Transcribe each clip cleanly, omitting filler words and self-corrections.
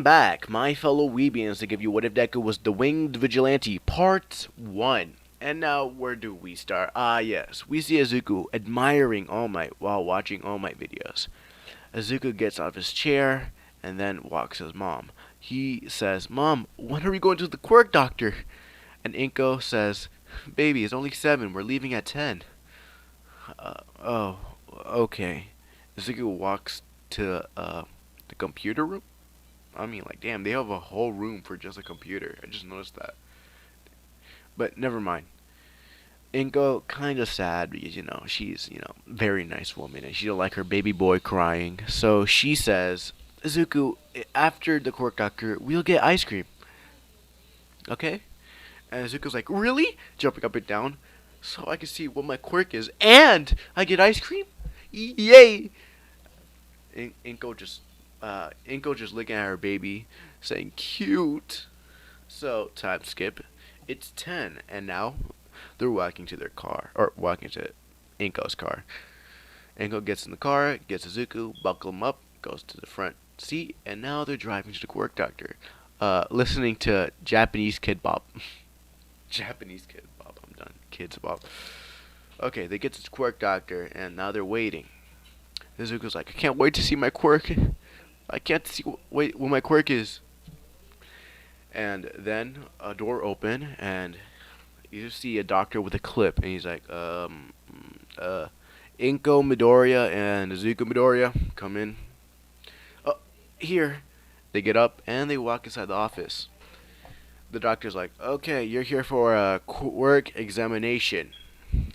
back, my fellow Weebians, to give you What If Deku Was the Winged Vigilante, Part 1. And now, where do we start? Yes, we see Izuku admiring All Might while watching All Might videos. Izuku gets off his chair and then walks his mom. He says, "Mom, when are we going to the quirk doctor?" And Inko says, "Baby, it's only 7, we're leaving at 10. Oh, okay. Izuku walks to, the computer room? I mean, like, damn, they have a whole room for just a computer. I just noticed that. But never mind. Inko kind of sad because she's very nice woman and she don't like her baby boy crying. So she says, "Izuku, after the quirk doctor, we'll get ice cream, okay?" And Izuku's like, "Really?" Jumping up and down, so I can see what my quirk is, and I get ice cream. Yay! Inko just looking at her baby, saying cute. So time skip. It's 10, and now they're walking to their car, or walking to Inko's car. Inko gets in the car, gets Izuku, buckle him up, goes to the front seat, and now they're driving to the quirk doctor, listening to Japanese Kid Bop. Japanese Kid Bop. I'm done. Kids Bop. Okay, they get to the quirk doctor, and now they're waiting. Izuku's like, "I can't wait to see my quirk. I can't see wait what my quirk is." And then a door open, and you just see a doctor with a clip, and he's like, Inko Midoriya and Izuku Midoriya, come in. Oh, here. They get up, and they walk inside the office. The doctor's like, "Okay, you're here for a quirk examination.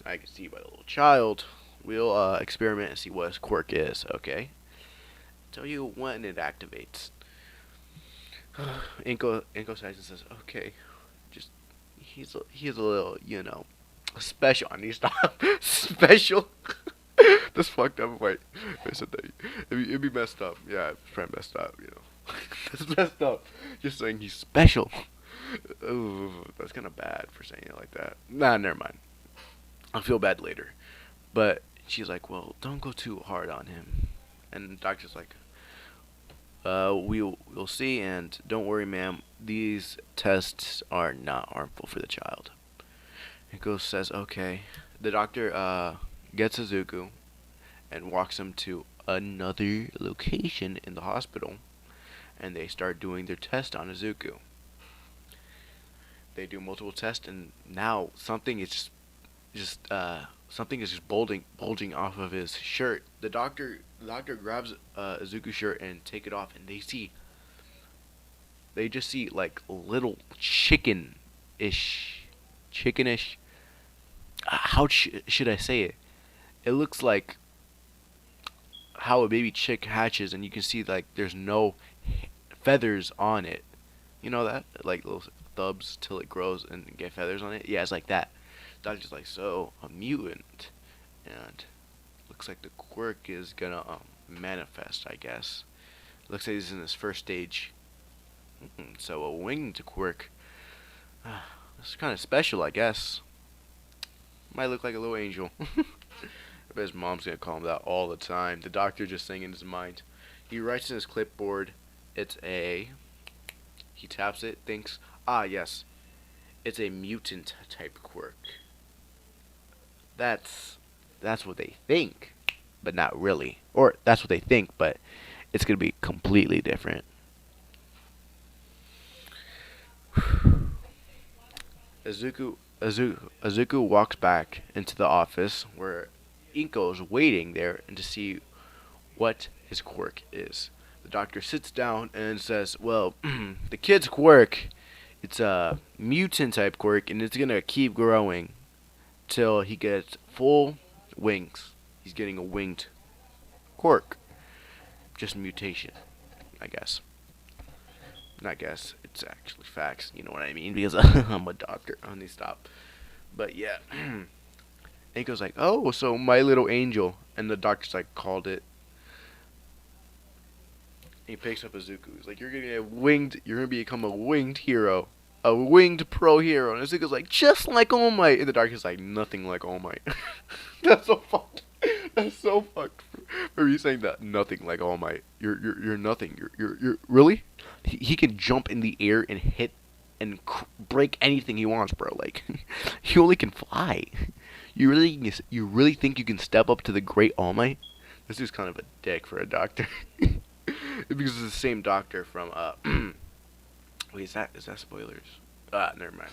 I can see by the little child. We'll experiment and see what his quirk is, okay? Tell you when it activates." Inko sighs and says, "Okay, just he's a little special." I need to stop. Special. That's fucked up. Wait, I said that. It'd be messed up. Yeah, it's probably messed up. That's messed up. Just saying he's special. Ooh, that's kind of bad for saying it like that. Nah, never mind. I'll feel bad later. But she's like, "Well, don't go too hard on him." And the doctor's like, we'll see, and don't worry, ma'am. These tests are not harmful for the child." Inko says, "Okay." The doctor gets Izuku and walks him to another location in the hospital, and they start doing their test on Izuku. They do multiple tests, and now something is just bulging off of his shirt. The doctor grabs Izuku's shirt and take it off, and they just see like little chickenish. How should I say it? It looks like how a baby chick hatches, and you can see like there's no feathers on it. You know that, like little stubs till it grows and get feathers on it. Yeah, it's like that. Doctor's like, "So a mutant, and looks like the quirk is gonna manifest, I guess. Looks like he's in his first stage. So a winged quirk. It's kind of special, I guess. Might look like a little angel." I bet his mom's gonna call him that all the time. The doctor just saying in his mind. He writes in his clipboard, "It's a." He taps it, thinks, yes, it's a mutant type quirk. That's what they think, but not really. Or that's what they think, but it's gonna be completely different. Izuku walks back into the office where Inko's waiting there and to see what his quirk is. The doctor sits down and says, "Well, the kid's quirk, it's a mutant type quirk, and it's gonna keep growing till he gets full wings. He's getting a winged quirk. Just mutation, I guess. Not guess, it's actually facts, you know what I mean? Because I'm a doctor. I need to stop. But yeah." Inko's like, "Oh, so my little angel." And the doctor's like, "Called it." He picks up Izuku. He's like, you're gonna become a winged hero. A winged pro hero." And Izuku's like, "Just like All Might." And the doctor's like, "Nothing like All Might." That's so fucked. That's so fucked. Or you saying that nothing like All Might. You're nothing. You're really. He can jump in the air and hit and break anything he wants, bro. Like he only can fly. You really think you can step up to the great All Might? This is kind of a dick for a doctor. Because it's the same doctor from wait, is that spoilers? Never mind.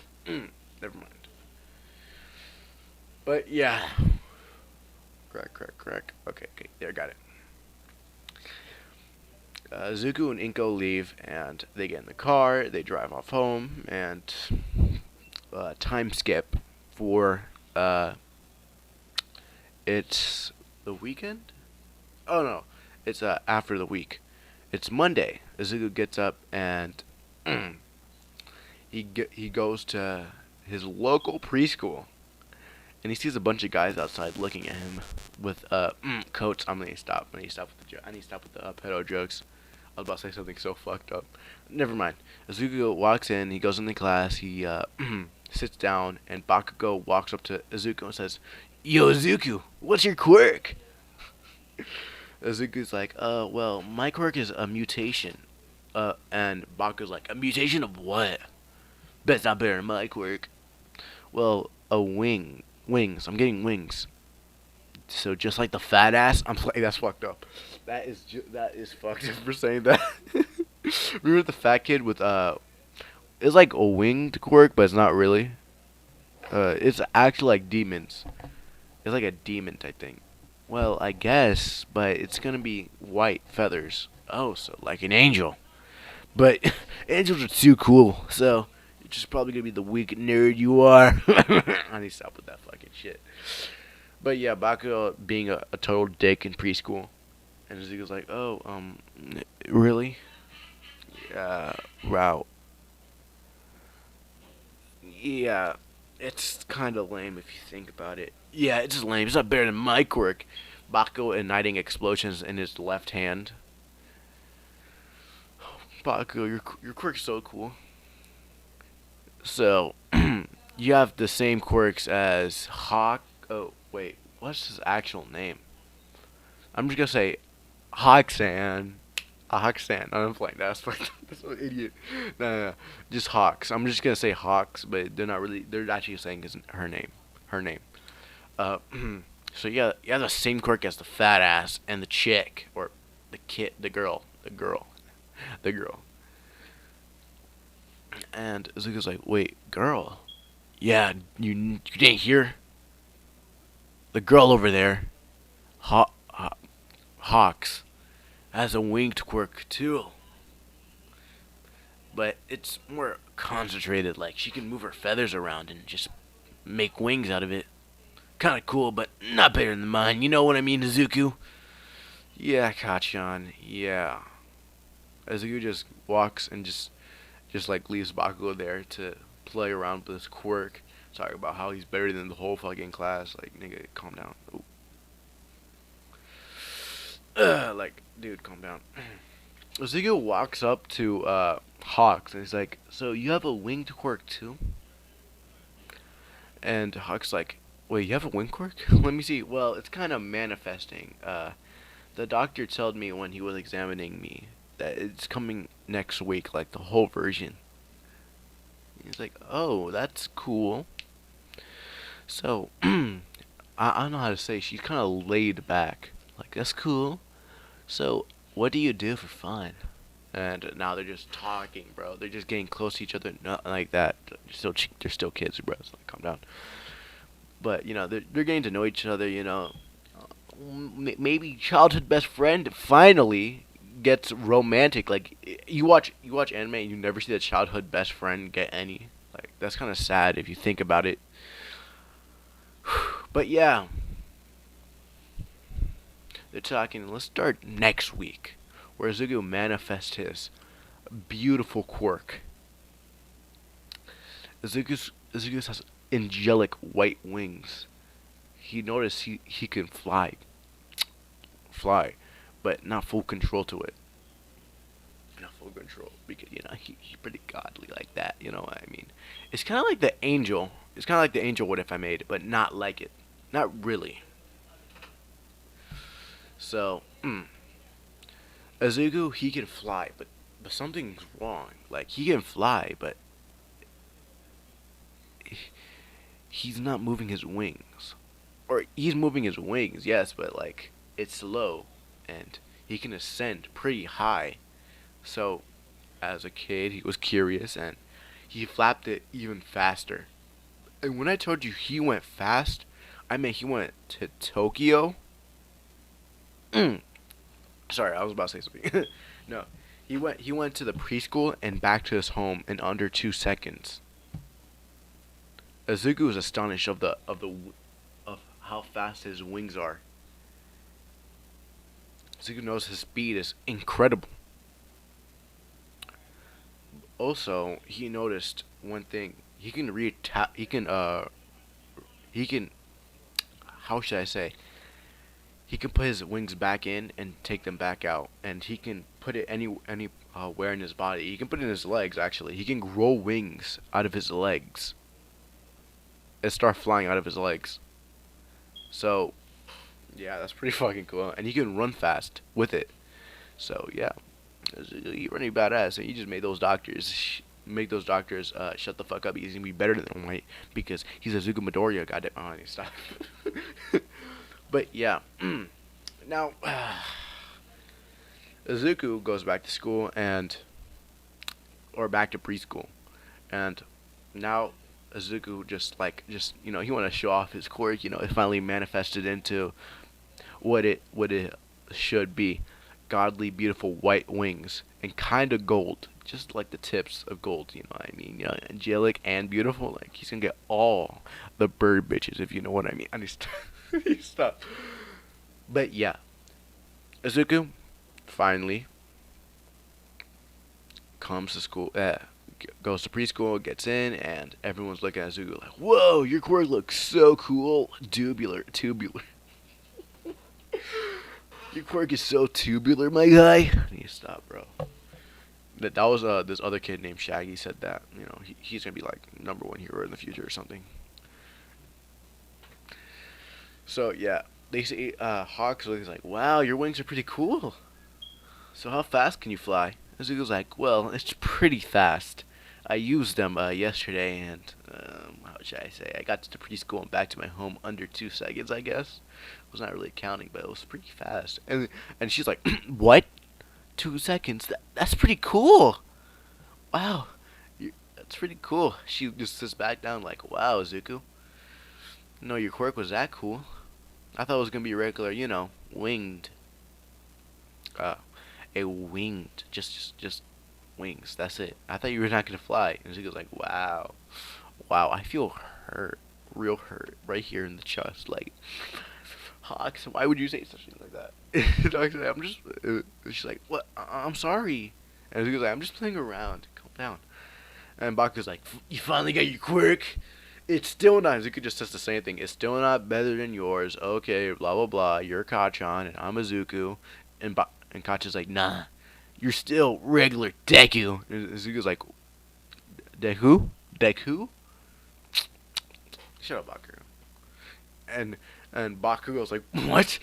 Never mind. But yeah. Crack. Okay, there, got it. Zuko and Inko leave, and they get in the car. They drive off home, and time skip for it's the weekend. Oh no, it's after the week. It's Monday. Zuko gets up and he goes to his local preschool, and he sees a bunch of guys outside looking at him with coats. I need to stop with the pedo jokes. I was about to say something so fucked up. Never mind. Izuku walks in. He goes into class. He sits down, and Bakugo walks up to Izuku and says, "Yo, Izuku, what's your quirk?" Izuku's like, well, my quirk is a mutation." And Bakugo's like, "A mutation of what?" "That's not better than my quirk." "Well, a wings. I'm getting wings." So just like the fat ass, I'm like, that's fucked up. That is fucked up for saying that. Remember the fat kid with it's like a winged quirk, but it's not really. It's actually like demons. It's like a demon type thing. Well, I guess, but it's gonna be white feathers. Oh, so like an angel. But angels are too cool, so you're just probably gonna be the weak nerd you are. I need to stop with that fucking shit. But yeah, Bakugo being a total dick in preschool. And Zuko's like, "Oh, really? Yeah, wow. Yeah, it's kind of lame if you think about it. Yeah, it's just lame. It's not better than my quirk." Bakugo igniting explosions in his left hand. Bakugo, your quirk's so cool. So, you have the same quirks as Hawk. Oh, wait. What's his actual name? I'm just gonna say Hawksan. Hawksan. I'm playing. That's an idiot. No. Just Hawks. I'm just gonna say Hawks, but they're not really. They're actually saying is her name. Her name. Uh, so yeah, you have the same quirk as the fat ass and the chick, or the kid, the girl. And Zuko's like, "Wait, girl? Yeah, you didn't hear? The girl over there, Hawks, has a winged quirk too. But it's more concentrated. Like she can move her feathers around and just make wings out of it. Kind of cool, but not better than mine. You know what I mean, Izuku?" "Yeah, Kachan. Yeah." Izuku just walks and just like leaves Bakugo there to play around with his quirk. Talk about how he's better than the whole fucking class. Like, nigga, calm down. Ooh. Like, dude, calm down. Izuku walks up to Hawks and he's like, "So you have a winged quirk too?" And Hawk's like, "Wait, you have a winged quirk?" "Let me see." "Well, it's kind of manifesting. The doctor told me when he was examining me that it's coming next week, like the whole version." He's like, "Oh, that's cool." So, I don't know how to say. She's kind of laid back. Like, "That's cool. So, what do you do for fun?" And now they're just talking, bro. They're just getting close to each other, not like that. They're still kids, bro. So, like, calm down. But they're getting to know each other. Maybe childhood best friend finally gets romantic. Like you watch anime and you never see the childhood best friend get any. Like that's kind of sad if you think about it. But yeah, they're talking. Let's start next week, where Zuko manifests his beautiful quirk. Zuko has angelic white wings. He noticed he can fly, but not full control to it. Not full control because he's pretty godly like that. You know what I mean? It's kind of like the angel. It's kind of like the angel. What if I made it, but not like it. Not really. So, Azuku, he can fly, but something's wrong. Like, he can fly, but he's not moving his wings. Or he's moving his wings, yes, but like it's slow and he can ascend pretty high. So, as a kid, he was curious and he flapped it even faster. And when I told you he went fast, I meant he went to Tokyo. Sorry, I was about to say something. No, he went to the preschool and back to his home in under 2 seconds. Azuku was astonished of how fast his wings are. Azuku knows his speed is incredible. Also, he noticed one thing. He can read. He can. How should I say? He can put his wings back in and take them back out, and he can put it where in his body. He can put it in his legs. Actually, he can grow wings out of his legs and start flying out of his legs. So, yeah, that's pretty fucking cool. And he can run fast with it. So yeah, he's running badass, and he just made those doctors shut the fuck up. He's gonna be better than them, right? Because he's a Zuko Midoriya. Goddamn, oh, I need to stop. But yeah, now Izuku goes back to school or back to preschool, and now Izuku just he want to show off his quirk. It finally manifested into what it should be, godly, beautiful white wings and kind of gold, just like the tips of gold. You know what I mean? Angelic and beautiful. Like he's gonna get all the bird bitches, if you know what I mean. I need to I need to stop. But yeah, Izuku finally comes to school. Goes to preschool, gets in, and everyone's looking at Izuku like, "Whoa, your quirk looks so cool, tubular." Your quirk is so tubular, my guy. I need to stop, bro. That was this other kid named Shaggy said that. He's gonna be like #1 hero in the future or something. So yeah, they say Hawks looks like, wow, your wings are pretty cool. So how fast can you fly? Zuko's like, well, it's pretty fast. I used them yesterday, and how should I say? I got to preschool and back to my home under 2 seconds. I guess I was not really counting, but it was pretty fast. And she's like, what? 2 seconds? That's pretty cool. Wow, that's pretty cool. She just sits back down like, wow, Zuko. No, your quirk was that cool. I thought it was gonna be regular, winged. Uh, a winged, just wings. That's it. I thought you were not gonna fly. And she goes like, wow, wow. I feel hurt, real hurt, right here in the chest. Like, Hawks, why would you say something like that? Dog's like, I'm just. She's like, what? I'm sorry. And she goes like, I'm just playing around. Calm down. And Baku's like, you finally got your quirk. It's still not. Zuko just says the same thing. It's still not better than yours. Okay, blah blah blah. You're Kachan and I'm a Zuko, and Kachan's like, nah, you're still regular Deku. And Zuko's like, Deku. Shut up, Baku. And Baku goes like, what?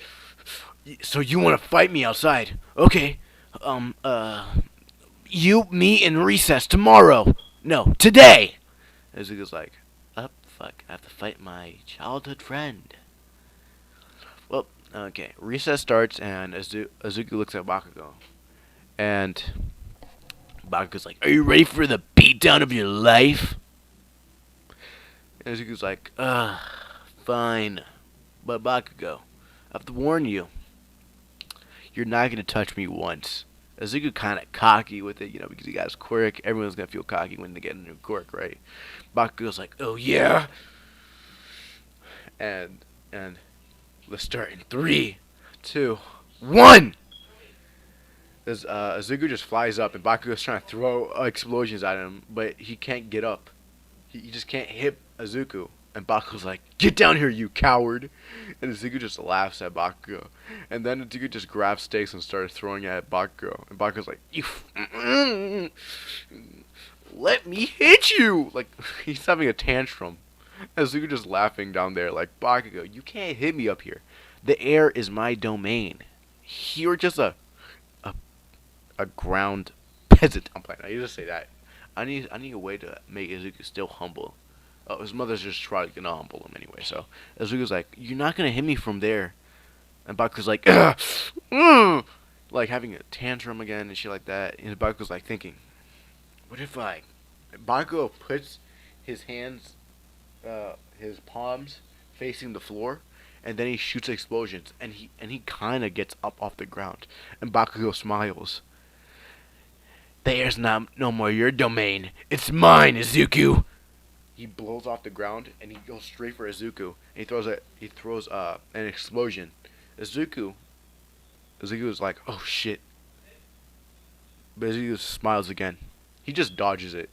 So you want to fight me outside? Okay. You, me, and recess tomorrow. No, today. And Zuko's like, fuck, I have to fight my childhood friend. Well, okay. Recess starts, and Azuki looks at Bakugo. And Bakugo's like, are you ready for the beatdown of your life? And Azuki's like, fine. But Bakugo, I have to warn you. You're not going to touch me once. Azuku kind of cocky with it, because he got his quirk. Everyone's going to feel cocky when they get a new quirk, right? Bakugo's like, oh yeah? And let's start in 3, 2, 1! Azuku just flies up, and Bakugo's trying to throw explosions at him, but he can't get up. He just can't hit Azuku. And Bakugo's like, get down here, you coward! And Azuku just laughs at Bakugo. And then Azuku just grabs stakes and started throwing it at Bakugo. And Bakugo's like, let me hit you! Like, he's having a tantrum. And Azuku just laughing down there like, Bakugo, you can't hit me up here. The air is my domain. you're just a, a ground peasant. I'm playing. I used to say that. I need a way to make Izuku still humble. Oh, his mother's just trying to humble him anyway. So Izuku's like, "You're not gonna hit me from there," and Baku's like, like having a tantrum again and shit like that. And Baku's like thinking, "What if I?" Baku puts his hands, his palms facing the floor, and then he shoots explosions, and he kind of gets up off the ground, and Bakugo smiles. There's not no more your domain. It's mine, Izuku. He blows off the ground and he goes straight for Izuku. And he throws an explosion. Izuku Izuku's like, oh shit. But Izuku smiles again. He just dodges it.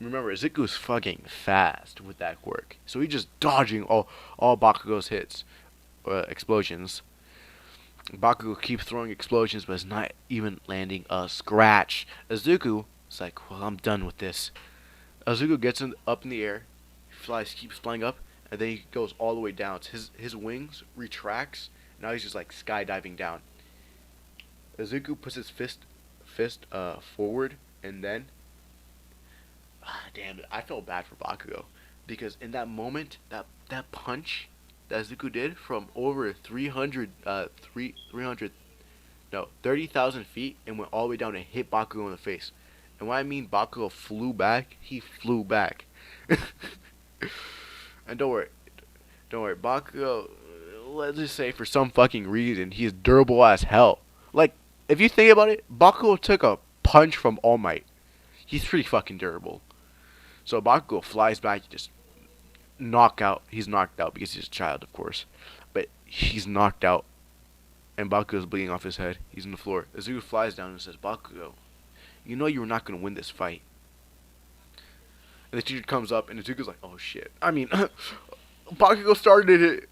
Remember, Izuku's fucking fast with that quirk. So he's just dodging all Bakugo's hits. Explosions. Bakugo keeps throwing explosions, but is not even landing a scratch. Izuku is like, well, I'm done with this. Izuku gets up in the air, keeps flying up, and then he goes all the way down. His wings retracts. Now he's just like skydiving down. Izuku puts his fist forward, and then, damn it, I felt bad for Bakugo because in that moment, that punch that Izuku did from over 30,000 feet and went all the way down and hit Bakugo in the face. And when I mean Bakugo flew back, he flew back. And don't worry, Bakugo, let's just say for some fucking reason, he's durable as hell. Like, if you think about it, Bakugo took a punch from All Might. He's pretty fucking durable. So Bakugo flies back, just he's knocked out because he's a child, of course. But he's knocked out, and Bakugo's bleeding off his head. He's on the floor. Izuku flies down and says, Bakugo, you know you were not going to win this fight. And the teacher comes up, and Izuku's like, oh shit. I mean, Bakugo started it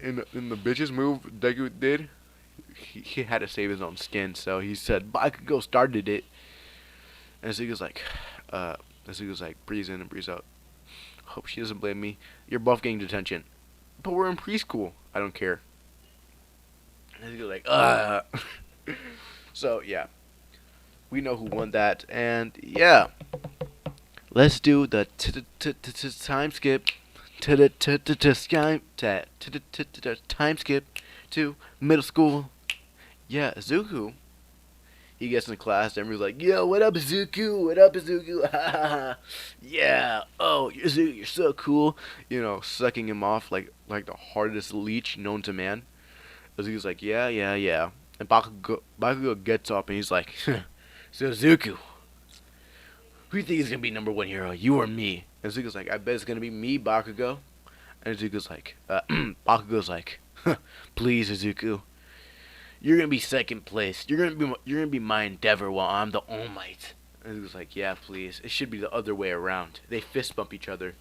in the bitches move Deku did. He had to save his own skin, so he said, Bakugo started it. And Izuku's like, breathes in and breathes out. Hope she doesn't blame me. You're both getting detention. But we're in preschool. I don't care. And Izuku's like, So, yeah. We know who won that. And, yeah. Let's do the time skip. Time skip to middle school. Yeah, Izuku. He gets in class, and everyone's like, yo, what up, Izuku? What up, Izuku? Yeah. Oh, Izuku, you're so cool. You know, sucking him off like the hardest leech known to man. Izuku's like, yeah. And Bakugo gets up, and he's like, so Izuku, who do you think is going to be number one hero, you or me? And Izuku's like, I bet it's going to be me, Bakugo. And Izuku's like, Bakugo's like, please, Izuku. You're gonna be second place. You're gonna be my endeavor while I'm the All Might. And he was like, yeah, please. It should be the other way around. They fist bump each other.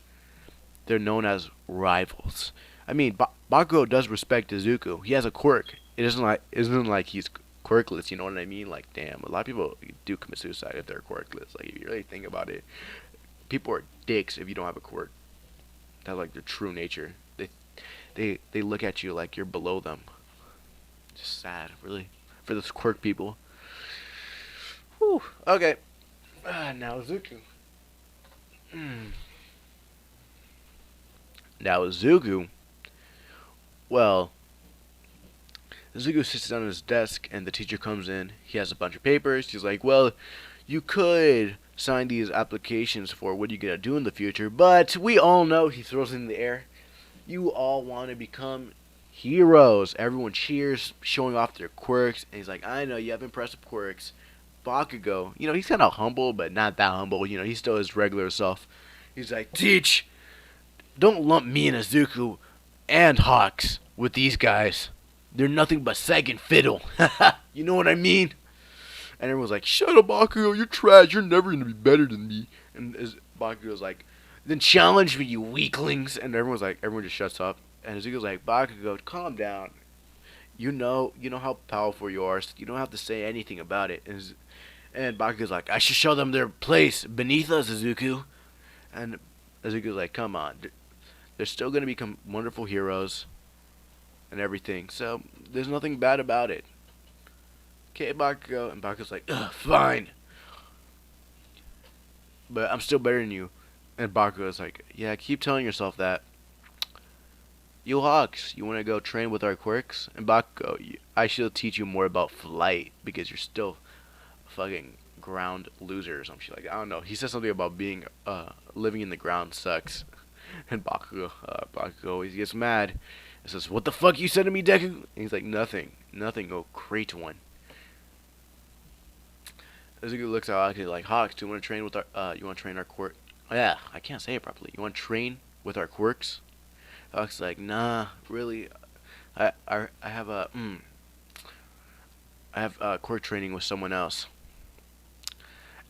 They're known as rivals. I mean, Bakugo does respect Izuku. He has a quirk. Isn't like he's quirkless. You know what I mean? Like, damn, a lot of people do commit suicide if they're quirkless. Like, if you really think about it, people are dicks if you don't have a quirk. That's like their true nature. They look at you like you're below them. Just sad, really, for those quirk people. Whew. Okay. Now Izuku. Now Izuku. Well, Izuku sits down at his desk, and the teacher comes in. He has a bunch of papers. He's like, well, you could sign these applications for what you're going to do in the future, but we all know, he throws it in the air, you all want to become heroes. Everyone cheers, showing off their quirks, and he's like, I know you have impressive quirks. Bakugo, you know, he's kind of humble, but not that humble. You know, he's still his regular self. He's like, Teach, don't lump me and Izuku and Hawks with these guys. They're nothing but second fiddle. You know what I mean? And everyone's like, shut up, Bakugo, you're trash. You're never going to be better than me. And Bakugo's like, then challenge me, you weaklings. And everyone just shuts up. And Izuku's like, Bakugo, calm down. You know how powerful you are. So you don't have to say anything about it. And Bakugo's like, I should show them their place beneath us, Izuku. And Izuku's like, come on. They're still going to become wonderful heroes and everything. So there's nothing bad about it. Okay, Bakugo. And Bakugo's like, ugh, fine. But I'm still better than you. And Bakugo's like, yeah, keep telling yourself that. You Hawks, you want to go train with our quirks? And Bakugo, I should teach you more about flight because you're still fucking ground loser or some shit like that. I don't know. He says something about being living in the ground sucks. And Bakugo always gets mad and says, "What the fuck you said to me, Deku?" And he's like, "Nothing, nothing. Oh, great one." Izuku looks out like, "Hawks, do you want to train with our? You want to train our quirk? Oh, yeah, I can't say it properly. You want to train with our quirks?" Hawks like, "Nah, really. I have I have quirk training with someone else."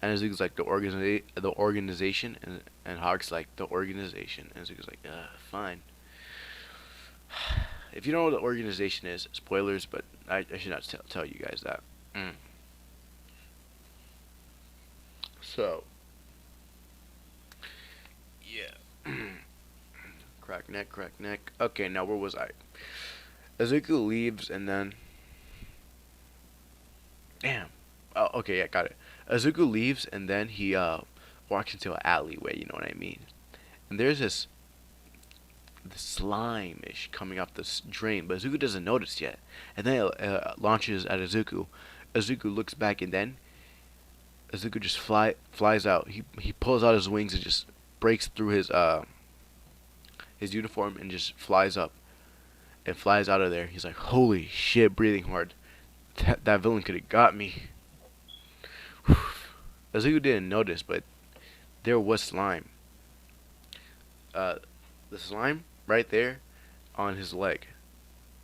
And Izuku's like, the organization, and Hawks like, the organization. And Izuku's like, fine. If you don't know what the organization is, spoilers, but I should not tell you guys that. So, yeah. Crack neck, crack neck. Okay, now where was I? Izuku leaves and then. Damn. Oh, okay, yeah, got it. Izuku leaves and then he walks into an alleyway, you know what I mean? And there's this slime-ish coming off this drain, but Izuku doesn't notice yet. And then it launches at Izuku. Izuku looks back and then Izuku just flies out. He pulls out his wings and just breaks through his uniform and just flies up and flies out of there. He's like, holy shit, breathing hard. That villain could have got me. Izuku didn't notice, but there was slime. The slime right there on his leg.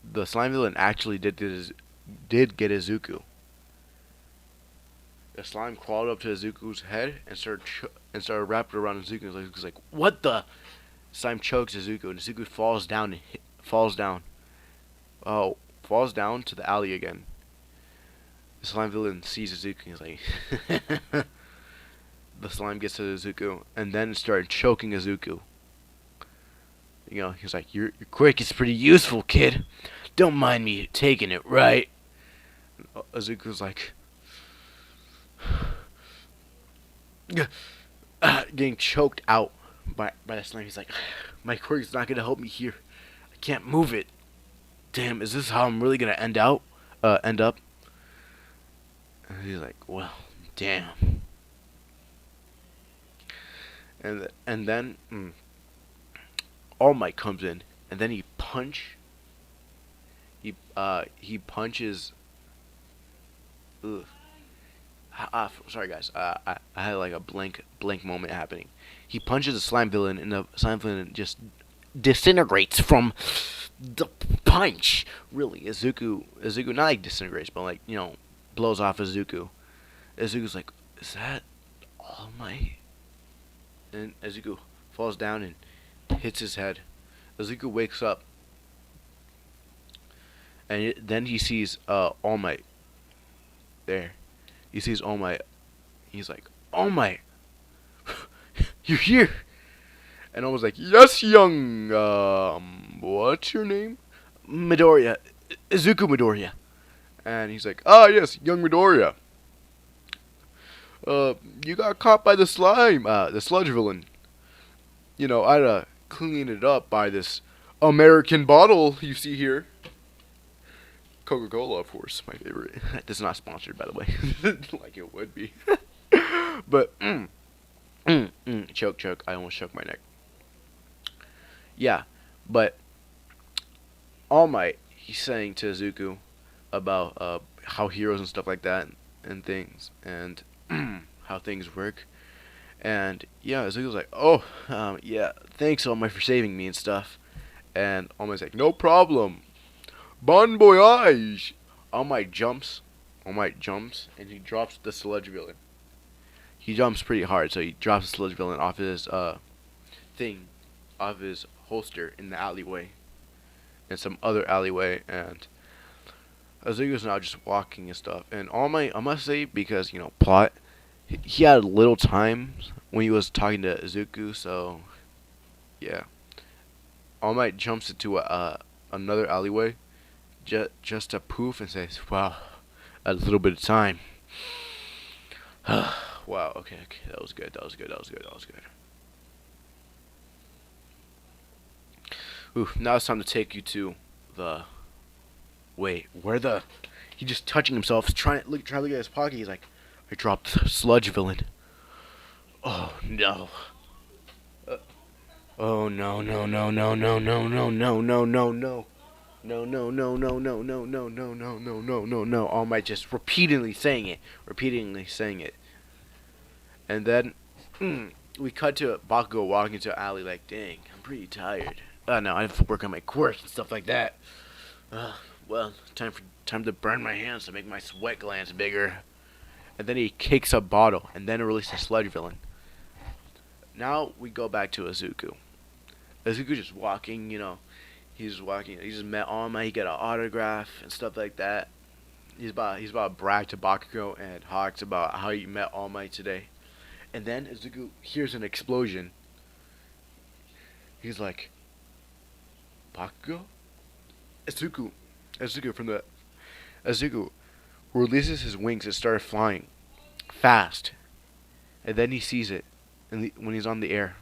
The slime villain actually did get Izuku. The slime crawled up to Izuku's head and started wrapping around Izuku. Izuku's like, what the? Slime chokes Izuku, and Izuku falls down and falls down. Oh, falls down to the alley again. The slime villain sees Izuku and he's like, the slime gets to Izuku and then started choking Izuku. You know, he's like, your quirk is pretty useful, kid. Don't mind me taking it, right? Izuku's like, getting choked out by the slime. He's like, my quirk's not gonna help me here. I can't move it. Damn, is this how I'm really gonna end up? And he's like, well, damn. And then All Might comes in, and then he punches. Ugh. Sorry guys. I had like a blank moment happening. He punches the slime villain, and the slime villain just disintegrates from the punch. Really, Izuku not like disintegrates, but like, you know, blows off Izuku. Izuku's like, is that All Might? And Izuku falls down and hits his head. Izuku wakes up, and then he sees All Might there. He sees All Might. He's like, All Might, you're here. And I was like, yes, young, what's your name? Midoriya. Izuku Midoriya. And he's like, ah, yes, young Midoriya. You got caught by the sludge villain. You know, I'd clean it up by this American bottle you see here. Coca-Cola, of course, my favorite. This is not sponsored, by the way. Like it would be. But, choke. I almost choked my neck. Yeah, but All Might, he's saying to Izuku about how heroes and stuff like that and things and how things work. And yeah, Izuku's like, oh, yeah, thanks All Might for saving me and stuff. And All Might's like, no problem. Bon voyage. All Might jumps, and he drops the sludge villain. He jumps pretty hard, so he drops the sludge villain off his thing, off his holster in the alleyway, in some other alleyway, and Izuku's now just walking and stuff. And All Might, I must say, because, you know, plot, he had little time when he was talking to Izuku, so yeah. All Might jumps into another alleyway just to poof and says, wow, a little bit of time. Wow. Okay. Okay. That was good. That was good. That was good. That was good. Ooh. Now it's time to take you to the. Wait. Where the? He just touching himself. Trying to look at his pocket. He's like, I dropped sludge villain. Oh no. Oh no no no no no no no no no no no. No no no no no no no no no no no no no. All Might just repeatedly saying it. And then we cut to Bakugo walking to alley like, dang, I'm pretty tired. No, I have to work on my quirks and stuff like that. Well, time to burn my hands to make my sweat glands bigger. And then he kicks a bottle and then releases Sludge Villain. Now we go back to Izuku. Izuku just walking, he's walking. He just met All Might. He got an autograph and stuff like that. He's about to brag to Bakugo and Hawks about how he met All Might today. And then Izuku hears an explosion. He's like, Bakugo? Izuku releases his wings and starts flying fast. And then he sees it, and when he's on the air,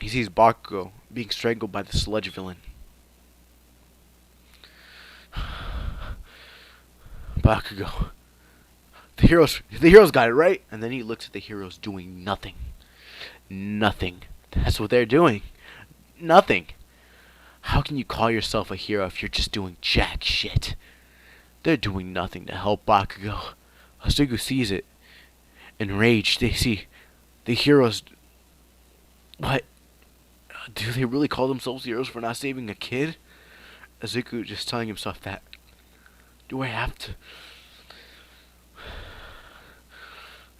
he sees Bakugo being strangled by the sludge villain. Bakugo. The heroes got it right. And then he looks at the heroes doing nothing. Nothing. That's what they're doing. Nothing. How can you call yourself a hero if you're just doing jack shit? They're doing nothing to help Bakugo. Izuku sees it. Enraged, they see the heroes. What? Do they really call themselves heroes for not saving a kid? Izuku just telling himself that. Do I have to?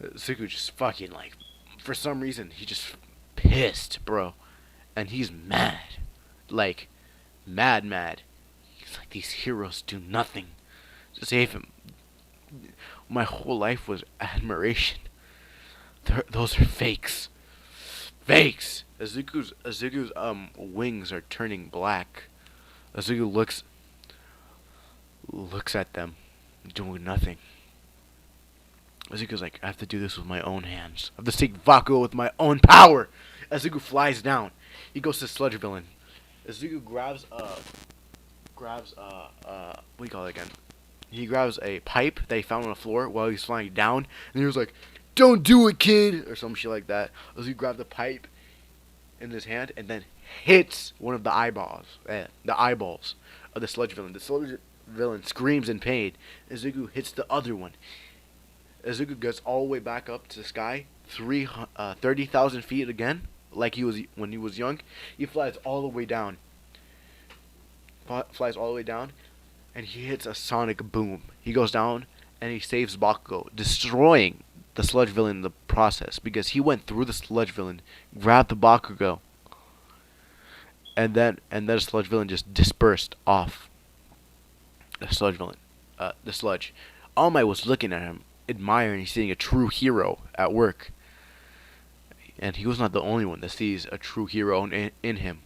Izuku just fucking for some reason, he just pissed, bro. And he's mad. Like, mad. He's like, these heroes do nothing to save him. My whole life was admiration. Those are fakes. Fakes! Izuku's wings are turning black. Izuku looks at them, doing nothing. Izuku's like, I have to do this with my own hands. I have to take Bakugo with my own power. Izuku flies down. He goes to Sludge Villain. Izuku grabs what do you call it again? He grabs a pipe that he found on the floor while he's flying down, and he was like, "Don't do it, kid," or some shit like that. Izuku grabbed the pipe in his hand and then hits one of the eyeballs of the Sludge Villain. The Sludge Villain screams in pain. Izuku hits the other one. Izuku gets all the way back up to the sky, 30,000 feet again, like he was when he was young. He flies all the way down. And he hits a sonic boom. He goes down and he saves Bakugo, destroying the Sludge Villain in the process because he went through the Sludge Villain, grabbed the Bakugo, and then the Sludge Villain just dispersed off. The sludge. All Might was looking at him, admiring, seeing a true hero at work. And he was not the only one that sees a true hero in him.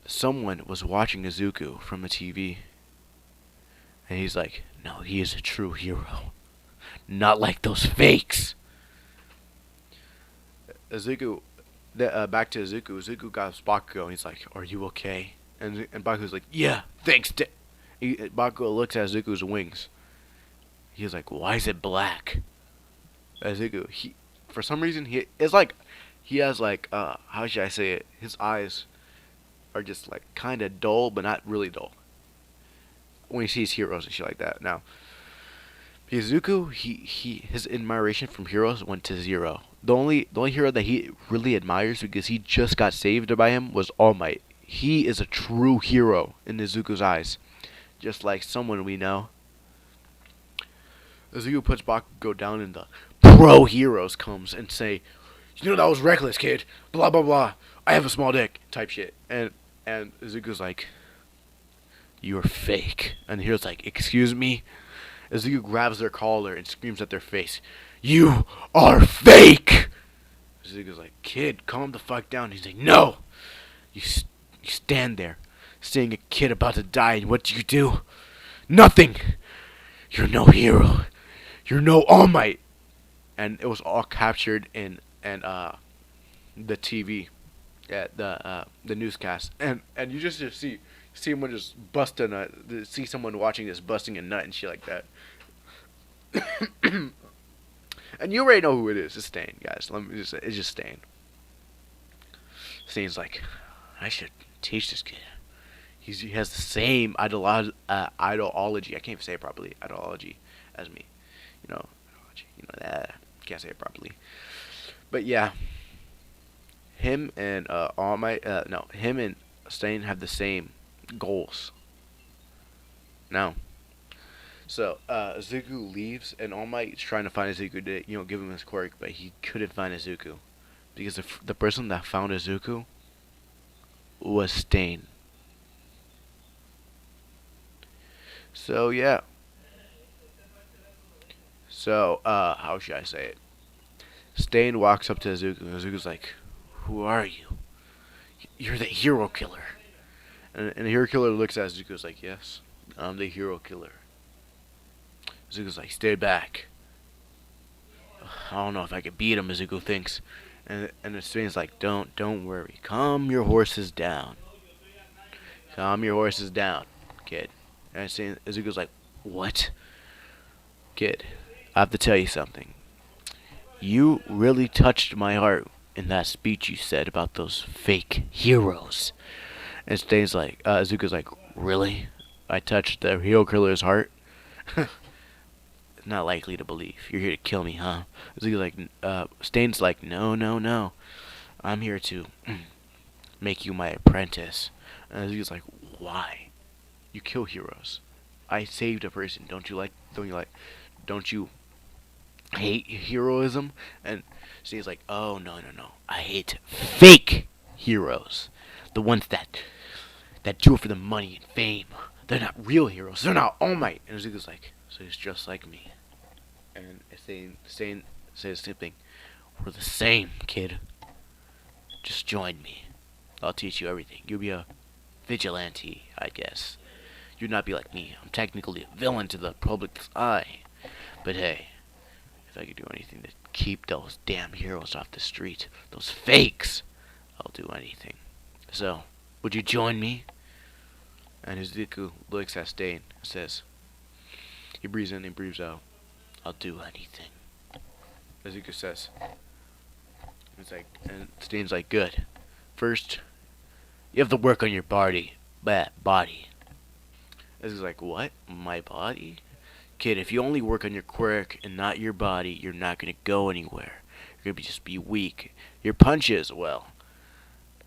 Someone was watching Izuku from the TV. And he's like, no, he is a true hero. Not like those fakes. Izuku, back to Izuku. Izuku got Bakugo and he's like, are you okay? And Bakugo's like, yeah, thanks. Bakugo looks at Izuku's wings. He's like, why is it black? Izuku, for some reason, he has how should I say it? His eyes are just like kind of dull, but not really dull. When he sees heroes and shit like that. Now, Izuku, his admiration from heroes went to zero. The only hero that he really admires because he just got saved by him was All Might. He is a true hero in Izuku's eyes, just like someone we know. Izuku puts Bakugo down and the pro heroes comes and say, that was reckless, kid. Blah blah blah. I have a small dick. Type shit. And Izuku's like, you're fake. And the hero's like, excuse me. Izuku grabs their collar and screams at their face, you are fake. Izuku's like, kid, calm the fuck down. He's like, no. You stand there, seeing a kid about to die, and what do? Nothing. "You're no hero. You're no All Might." And it was all captured in the TV, at the newscast, and you just see someone just bust a nut, see someone watching this busting a nut and shit like that. And you already know who it is. It's Stain, guys. Let me just say, it's just Stain. Stain's like, I should teach this kid. He has the same ideology. I can't even say it properly. Ideology as me. That. Can't say it properly. But yeah, him and All Might. No, him and Stain have the same goals. Now, so Izuku leaves, and All Might is trying to find Izuku to give him his quirk, but he couldn't find Izuku because the person that found Izuku was Stain. So yeah. So how should I say it? Stain walks up to Izuku, and Izuku's like, "Who are you? You're the hero killer." And the hero killer looks at Izuku's like, "Yes, I'm the hero killer." Izuku's like, "Stay back." I don't know if I could beat him, Izuku thinks. And the Stain's like, don't worry. Calm your horses down. Calm your horses down, kid. And Izuku's like, "What?" "Kid, I have to tell you something. You really touched my heart in that speech you said about those fake heroes." And Stain's like, Izuku's like, "Really? I touched the hero killer's heart?" Not likely to believe. You're here to kill me, huh? Izuku's like, Stain's like, no, no, no. I'm here to make you my apprentice. And Izuku's like, why? You kill heroes. I saved a person. Don't you hate heroism? And Stain's like, oh, no, no, no. I hate fake heroes. The ones that do it for the money and fame. They're not real heroes. They're not All Might. And Izuku's like, so he's just like me. And Stain says the same thing. We're the same, kid. Just join me. I'll teach you everything. You'll be a vigilante, I guess. You'd not be like me. I'm technically a villain to the public's eye. But hey, if I could do anything to keep those damn heroes off the street, those fakes, I'll do anything. So, would you join me? And Izuku looks at Stain and says, he breathes in and breathes out, I'll do anything. Izuku says, and Stain's like, good. First, you have to work on your body. Body. Izuku's like, what? My body? Kid, if you only work on your quirk and not your body, you're not gonna go anywhere. You're gonna just be weak. Your punches, well,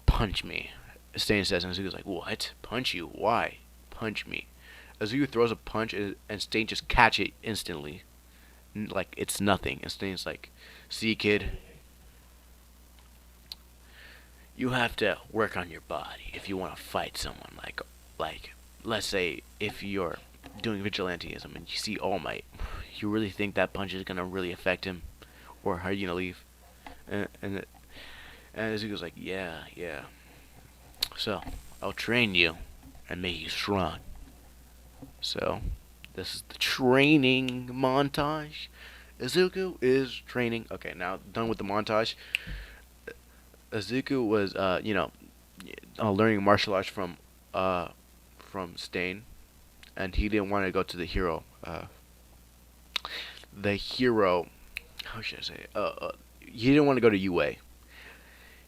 punch me. Stain says, and Izuku's like, what? Punch you? Why? Punch me. Izuku throws a punch, and Stain just catch it instantly. Like it's nothing. And Stain's like, see, kid, you have to work on your body if you want to fight someone. Like, let's say if you're doing vigilantism and you see All Might, you really think that punch is gonna really affect him, or are you gonna leave? And Izuku's like, yeah. So I'll train you and make you strong. So this is the training montage. Izuku is training. Okay, now done with the montage. Izuku was, learning martial arts from Stain, and he didn't want to go to the hero. The hero, how should I say? He didn't want to go to UA.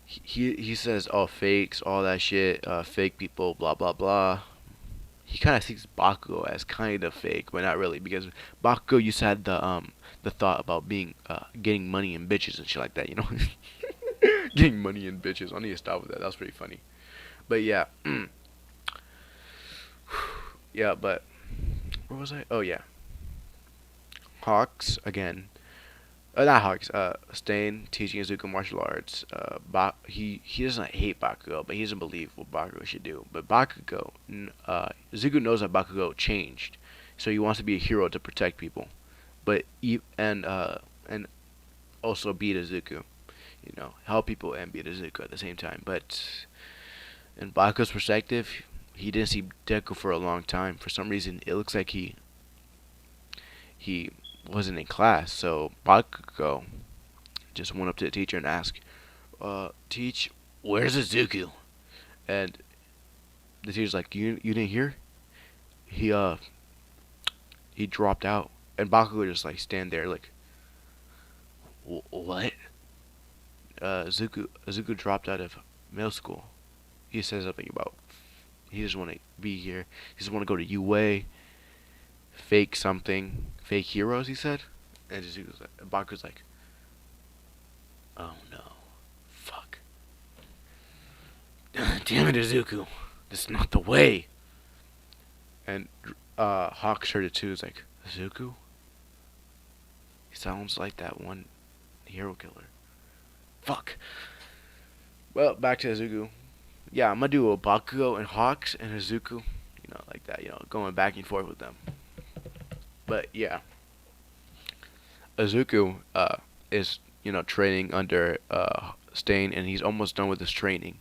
He says, oh, fakes, all that shit, fake people, blah blah blah. He kind of sees Bakugo as kind of fake, but not really, because Bakugo used to have the thought about being getting money and bitches and shit like that, getting money and bitches. I need to stop with that. That was pretty funny. But yeah, yeah. But where was I? Oh yeah, Hawks again. Not Hawks. Stain teaching Izuku martial arts. He doesn't hate Bakugo, but he doesn't believe what Bakugo should do. But Izuku knows that Bakugo changed, so he wants to be a hero to protect people, but and also beat Izuku. Help people and beat Izuku at the same time. But in Bakugo's perspective, he didn't see Deku for a long time. For some reason, it looks like he wasn't in class, so Bakugo just went up to the teacher and asked, Teach, where's Izuku? And the teacher's like, you didn't hear? He he dropped out. And Bakugo just like stand there like, what? Izuku dropped out of middle school. He says something about he just want to be here. He just want to go to UA, fake something, fake heroes. He said, and Izuku's like, Bakugo's like, oh no, fuck, damn it, Izuku, this is not the way. And Hawks heard it too. He's like, Izuku, he sounds like that one hero killer. Fuck. Well, back to Izuku. Yeah, I'm gonna do a Bakugo and Hawks and Izuku. Like that. Going back and forth with them. But yeah, Izuku is training under Stain, and he's almost done with his training.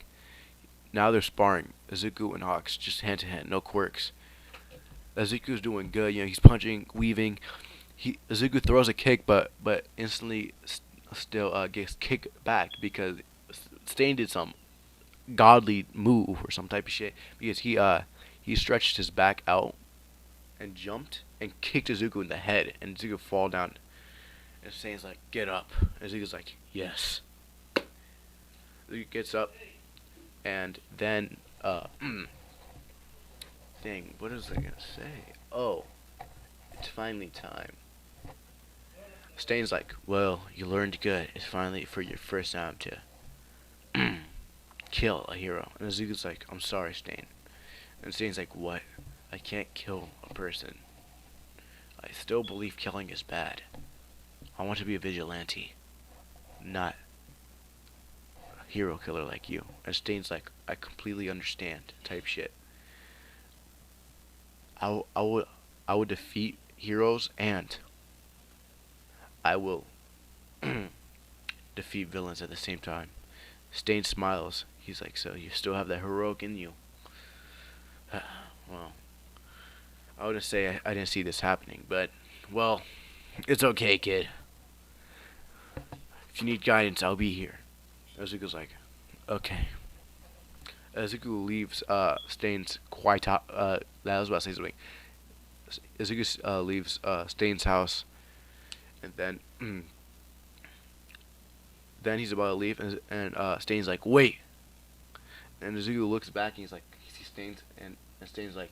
Now they're sparring. Izuku and Hawks just hand to hand, no quirks. Izuku's doing good. He's punching, weaving. Izuku throws a kick, but instantly still gets kicked back because Stain did some godly move or some type of shit because he stretched his back out and jumped and kicked Izuku in the head, and Izuku fall down. And Stain's like, get up. And Izuku's like, yes. Izuku gets up, and then thing. What was I gonna say? Oh, it's finally time. Stain's like, well, you learned good. It's finally for your first time to kill a hero. And Izuku's like, I'm sorry, Stain. And Stain's like, what? I can't kill a person. I still believe killing is bad. I want to be a vigilante, not a hero killer like you. And Stain's like, I completely understand, type shit. I would defeat heroes, and I will defeat villains at the same time. Stain smiles. He's like, so you still have that heroic in you? Well, I wouldn't say I didn't see this happening, but, well, it's okay, kid. If you need guidance, I'll be here. Izuku's like, okay. Izuku leaves Stain's quiet. That was about to say something. Izuku leaves Stain's house, and then then he's about to leave, and Stain's like, wait. And Izuku looks back, and he's like, he sees Stain's, and Stain's like,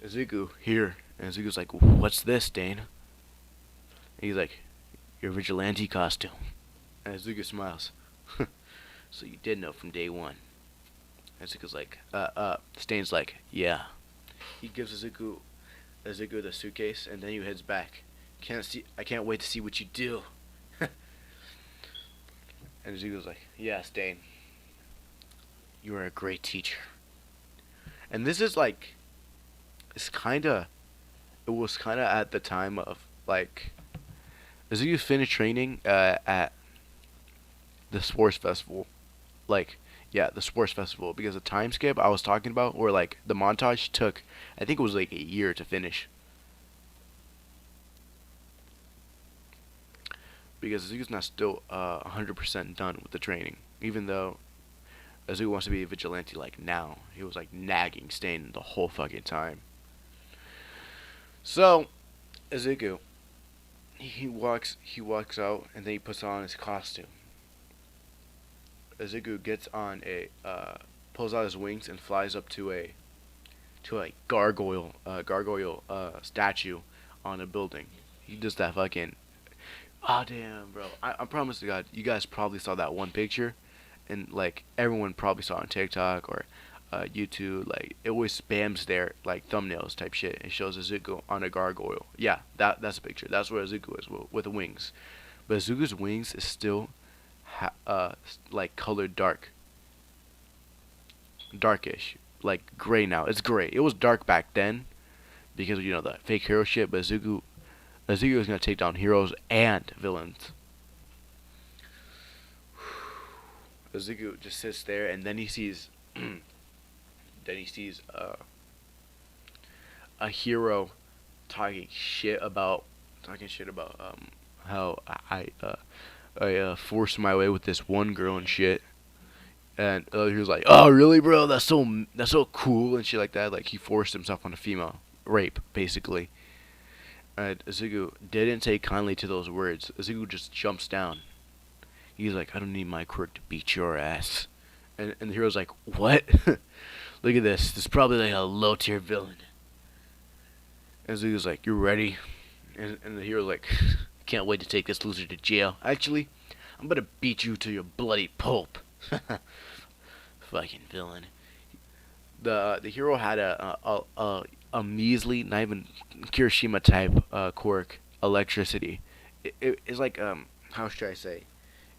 Izuku, here. And Izuku's like, what's this, Stain? And he's like, your vigilante costume. And Izuku smiles. So you did know from day one. And Izuku's like, Stain's like, yeah. He gives Izuku the suitcase, and then he heads back. I can't wait to see what you do. And Izuku's like, yeah, Stain. You are a great teacher. And this is like, it was kinda at the time of, like, Izuku finished training at the sports festival. Like, yeah, the sports festival, because the time skip I was talking about, or like the montage took, I think it was like a year to finish. Because Izuku's not still 100% done with the training, even though Izuku wants to be a vigilante like now. He was like nagging Stain the whole fucking time. So Izuku, he walks out, and then he puts on his costume. Izuku gets on pulls out his wings and flies up to a gargoyle statue on a building. He does that fucking, oh damn, bro. I promise to God, you guys probably saw that one picture, and like everyone probably saw it on TikTok or YouTube. Like it always spams their like thumbnails type shit. It shows Izuku on a gargoyle. Yeah, that's a picture. That's where Izuku is with the wings. But Izuku's wings is still like colored darkish, like gray now. It's gray. It was dark back then because the fake hero shit. But Izuku is gonna take down heroes and villains. Izuku just sits there, and then he sees a hero talking shit about how I forced my way with this one girl and shit. And he was like, "Oh, really, bro? That's so cool and shit like that." Like he forced himself on a female, rape, basically. And Izuku didn't take kindly to those words. Izuku just jumps down. He's like, "I don't need my quirk to beat your ass." And the hero's like, "What?" Look at this. This is probably like a low tier villain. And Izuku's like, "You ready?" And the hero's like, "Can't wait to take this loser to jail. Actually, I'm gonna beat you to your bloody pulp." Fucking villain. The hero had a measly, not even Kirishima type quirk, electricity. It's like how should I say?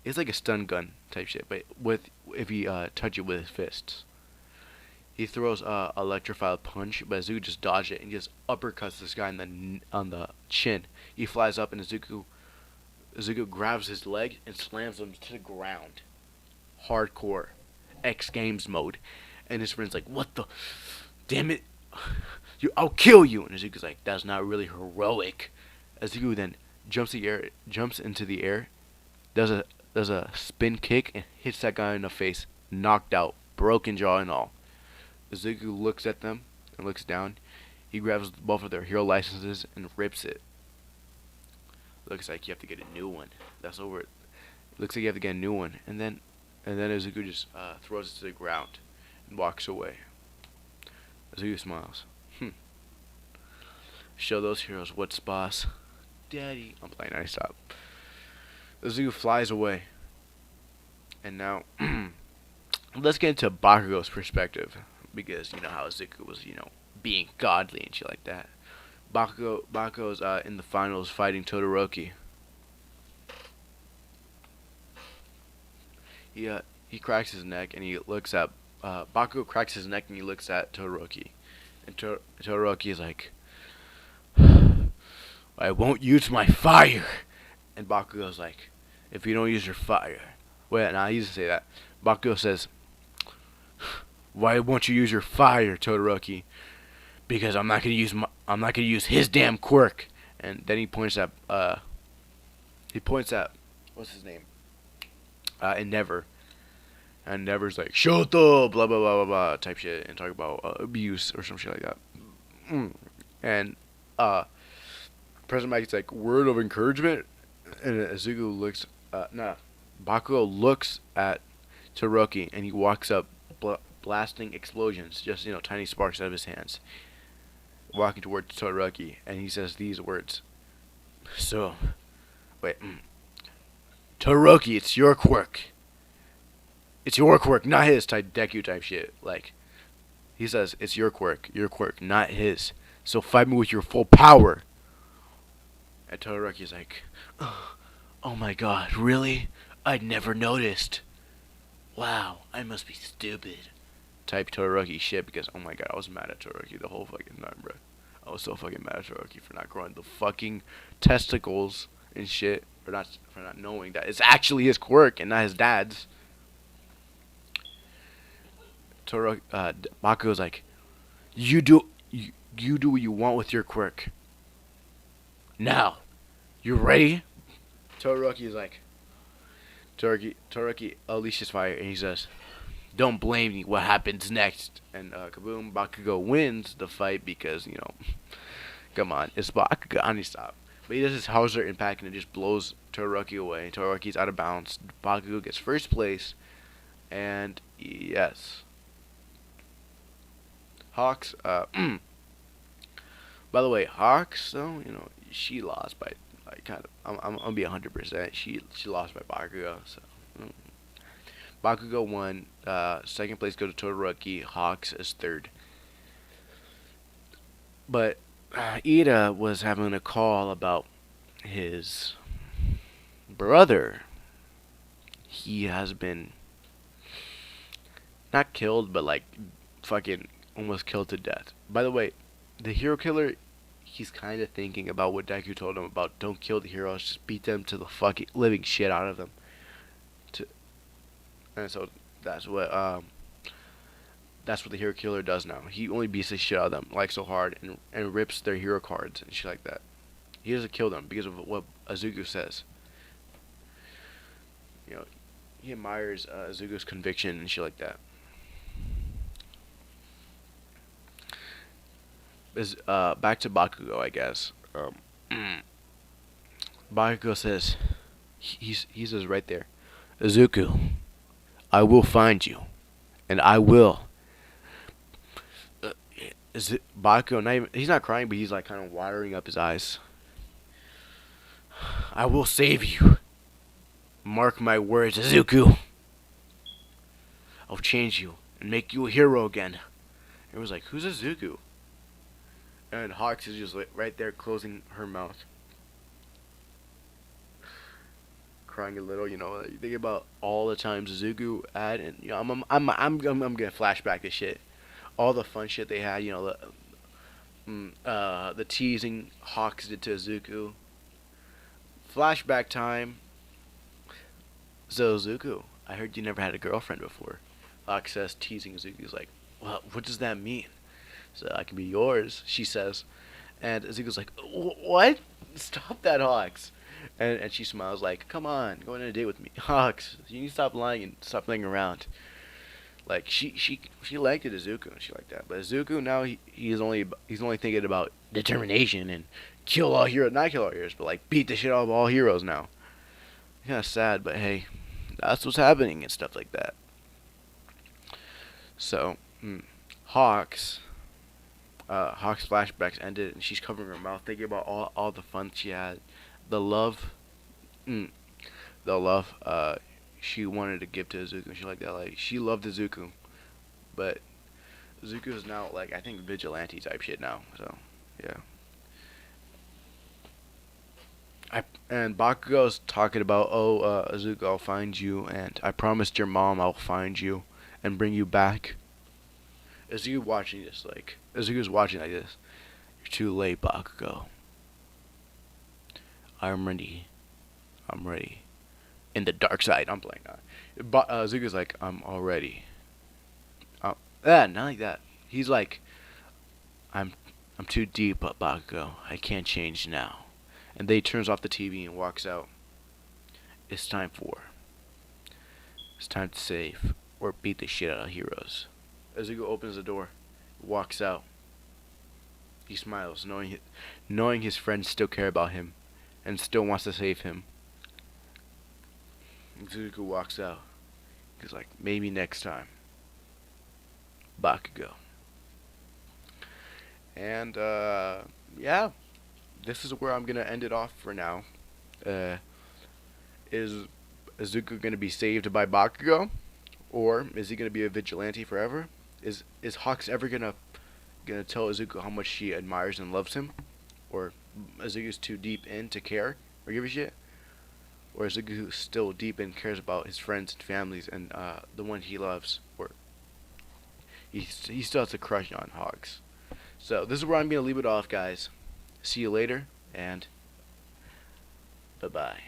It's like a stun gun type shit, but with if he touch it with his fists. He throws a electrified punch, but Izuku just dodged it and just uppercuts this guy on the chin. He flies up and Izuku grabs his leg and slams him to the ground. Hardcore, X Games mode, and his friend's like, "What the? Damn it! I'll kill you!" And Izuku's like, "That's not really heroic." Izuku then jumps into the air, does a spin kick and hits that guy in the face, knocked out, broken jaw and all. Izuku looks at them and looks down. He grabs both of their hero licenses and rips it. Looks like you have to get a new one. That's over. Looks like you have to get a new one, and then Izuku just throws it to the ground and walks away. Izuku smiles. Show those heroes what's boss. Daddy. I'm playing. I stop. Izuku flies away. And now, let's get into Bakugo's perspective. Because you know how Izuku was, being godly and shit like that. Bakugo's in the finals fighting Todoroki. He cracks his neck and he looks at Bakugo cracks his neck and he looks at Todoroki, and Todoroki is like, "I won't use my fire," and Bakugo's like, "If you don't use your fire," wait, nah, he doesn't say that. Bakugo says, "Why won't you use your fire, Todoroki?" "Because I'm not gonna use his damn quirk." And then he points at what's his name? Endeavor. And Endeavor's like, "Shut up, blah blah blah blah blah," type shit, and talk about abuse or some shit like that. And President Mike's like, "Word of encouragement," and Bakugo looks at Todoroki and he walks up, blasting explosions, just tiny sparks out of his hands, walking towards Todoroki, and he says these words. So, wait, Todoroki, it's your quirk. It's your quirk, not his, type Deku type shit. Like, he says, it's your quirk, not his. So fight me with your full power. And Todoroki's like, "Oh my god, really? I'd never noticed. Wow, I must be stupid." Type Todoroki shit, because, oh my god, I was mad at Todoroki the whole fucking time, bro. I was so fucking mad at Todoroki for not growing the fucking testicles and shit. For not knowing that it's actually his quirk and not his dad's. Bakugo's like, you do what you want with your quirk. Now, you ready? Todoroki unleashes fire and he says, "Don't blame me. What happens next?" And kaboom, Bakugo wins the fight because come on, it's Bakugo. I need to stop. But he does his Hauser impact and it just blows Todoroki away. Todoroki's out of bounds. Bakugo gets first place, and yes. Hawks, by the way, Hawks, though, she lost by, like, kind of, I'm gonna be 100%. She lost by Bakugo, so. Bakugo won. Second place go to Todoroki. Hawks is third. But Ida was having a call about his brother. He has been not killed, but like fucking almost killed to death. By the way, the hero killer, he's kind of thinking about what Deku told him about don't kill the heroes, just beat them to the fucking living shit out of them. And so that's what that's what the hero killer does now. He only beats the shit out of them like so hard and rips their hero cards and shit like that. He doesn't kill them because of what Azuku says. You know, he admires Azuku's conviction and shit like that. Back to Bakugo, I guess. Bakugo says, he says right there, Azuku, I will find you, and I will. Is it Bakugo? Not even, he's not crying, but he's like kind of watering up his eyes. I will save you. Mark my words, Azuku. I'll change you and make you a hero again. It was like, who's Azuku? And Hawks is just like right there, closing her mouth, crying a little. You know, you think about all the times Azuku had, and you know, I'm gonna flashback this shit, all the fun shit they had. You know, the teasing Hawks did to Azuku. Flashback time. So Azuku, I heard you never had a girlfriend before. Hawks says, teasing Azuku. He's like, well, what does that mean? So I can be yours, she says. And Azuku's like, what? Stop that, Hawks. And she smiles like, come on, go on a date with me. Hawks, you need to stop lying and stop playing around. Like, she liked it, Azuku, and she liked that. But Azuku now, he's only thinking about determination and kill all heroes. Not kill all heroes, but like beat the shit out of all heroes now. Kind of sad, but hey, that's what's happening and stuff like that. So, Hawks flashbacks ended, and she's covering her mouth, thinking about all the fun she had, the love, she wanted to give to Izuku. She like that, like she loved Izuku, but Izuku is now like I think vigilante type shit now. So yeah. And Bakugo's talking about, Izuku, I'll find you, and I promised your mom I'll find you and bring you back. Izuku's watching this like this. You're too late, Bakugo. I'm ready. In the dark side, I'm playing that. Izuku's like, I'm all ready. Not like that. He's like, I'm too deep, Bakugo. I can't change now. And then he turns off the TV and walks out. It's time to save or beat the shit out of heroes. Izuku opens the door, walks out. He smiles, knowing his friends still care about him and still wants to save him. Izuku walks out. He's like, maybe next time, Bakugo. And yeah, this is where I'm gonna end it off for now. Is Izuku gonna be saved by Bakugo, or is he gonna be a vigilante forever? Is Hawks ever gonna tell Izuku how much she admires and loves him, or Izuku's too deep in to care or give a shit, or Izuku still deep in cares about his friends and families and the one he loves, or he still has a crush on Hawks. So this is where I'm gonna leave it off, guys. See you later, and bye bye.